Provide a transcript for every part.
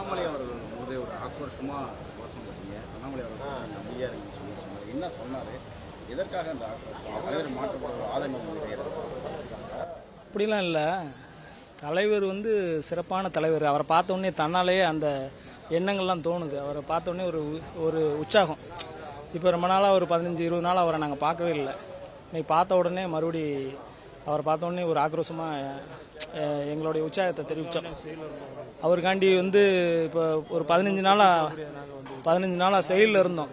அண்ணாமலை அவர்கள் போது ஒரு ஆக்ரோஷமா வாசம் பார்த்தீங்க. அண்ணாமலை அவர்கள் அமைதியா இருக்குன்னு சொன்னார். என்ன சொன்னாரு? எதற்காக அந்த ஆக்ரோஷம்? தலைவர் மாற்றப்படுற ஆதங்கம் கிடையாது. அப்படிலாம் இல்லை. தலைவர் வந்து சிறப்பான தலைவர். அவரை பார்த்தோன்னே தன்னாலேயே அந்த எண்ணங்கள்லாம் தோணுது. அவரை பார்த்தோன்னே ஒரு உற்சாகம். இப்போ ரொம்ப நாளாக ஒரு 15-20 நாள் அவரை நாங்கள் பார்க்கவே இல்லை. இன்னைக்கு பார்த்த உடனே மறுபடி அவரை பார்த்தோன்னே ஒரு ஆக்ரோஷமாக எங்களுடைய உற்சாகத்தை தெரிவித்தோம். அவருக்காண்டி வந்து இப்போ ஒரு 15 நாளாக செயலில் இருந்தோம்.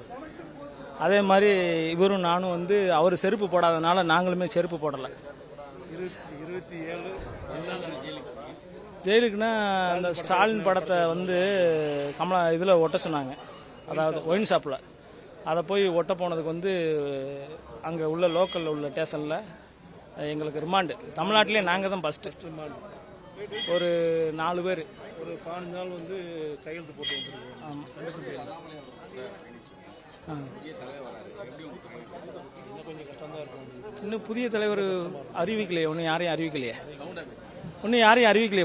அதே மாதிரி இவரும் நானும் வந்து அவர் செருப்பு போடாதனால நாங்களுமே செருப்பு போடலை. 27 ஜெயிலுக்குன்னா அந்த ஸ்டாலின் படத்தை வந்து கமலா இதில் ஒட்ட சொன்னாங்க, அதாவது ஒயின் ஷாப்பில். அதை போய் ஒட்ட போனதுக்கு வந்து அங்கே உள்ள லோக்கலில் உள்ள ஸ்டேஷனில் எங்களுக்கு ரிமாண்டு. தமிழ்நாட்டிலே நாங்கள் தான் ஃபஸ்ட்டு ரிமாண்டு. ஒரு 4 பேர் ஒரு 15 நாள் வந்து கையெழுத்து போட்டு வந்துருக்கோம். ஆமாம். கொஞ்சம் கஷ்டம் தான் இருக்கும். இன்னும் புதிய தலைவர் அறிவிக்கலையே, ஒன்றும் யாரையும் அறிவிக்கலையே.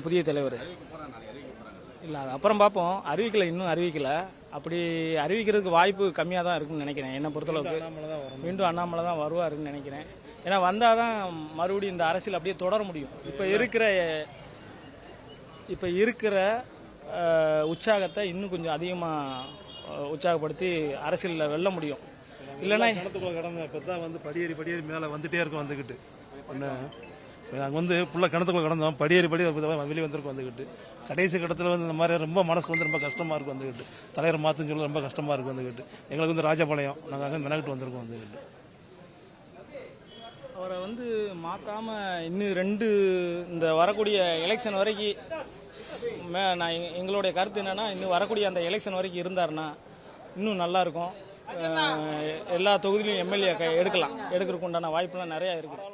புதிய தலைவர் இல்லை. அது அப்புறம் பார்ப்போம். அறிவிக்கலை, இன்னும் அறிவிக்கலை. அப்படி அறிவிக்கிறதுக்கு வாய்ப்பு கம்மியாக தான் இருக்குன்னு நினைக்கிறேன். என்னை பொறுத்தளவுக்கு மீண்டும் அண்ணாமலை தான் வருவாருன்னு நினைக்கிறேன். ஏன்னா வந்தால் தான் மறுபடியும் இந்த அரசியல் அப்படியே தொடர முடியும். இப்போ இருக்கிற உற்சாகத்தை இன்னும் கொஞ்சம் அதிகமாக உற்சாகப்படுத்தி அரசியலில் வெல்ல முடியும். இல்லைன்னா கிணத்துக்குள்ள கடந்த இப்போ தான் வந்து படியேறி மேலே வந்துகிட்டே இருக்கும். வந்துக்கிட்டு ஒன்று நாங்கள் வந்து ஃபுல்லாக கிணத்துக்குள்ள கடந்தோம். படியேறி வெளியே வந்திருக்கோம். வந்துக்கிட்டு கடைசி கட்டத்தில் வந்து இந்த மாதிரி ரொம்ப மனசு வந்து ரொம்ப கஷ்டமாக இருக்கும். வந்துக்கிட்டு தலைவர் மாற்றுன்னு சொல்ல ரொம்ப கஷ்டமாக இருக்கும். வந்துக்கிட்டு எங்களுக்கு வந்து ராஜபாளையம் நாங்கள் அங்கே மெனக்கிட்டு வந்திருக்கோம். வந்துக்கிட்டு அவரை வந்து மாற்றாமல் இன்னும் இந்த வரக்கூடிய எலெக்ஷன் வரைக்கும் நான் எங்களுடைய கருத்து என்னன்னா, இன்னும் வரக்கூடிய அந்த எலெக்ஷன் வரைக்கும் இருந்தாருன்னா இன்னும் நல்லா இருக்கும். எல்லா தொகுதியிலும் எம்எல்ஏ எடுக்கிறதுக்கு உண்டான வாய்ப்புலாம் நிறையா இருக்குது.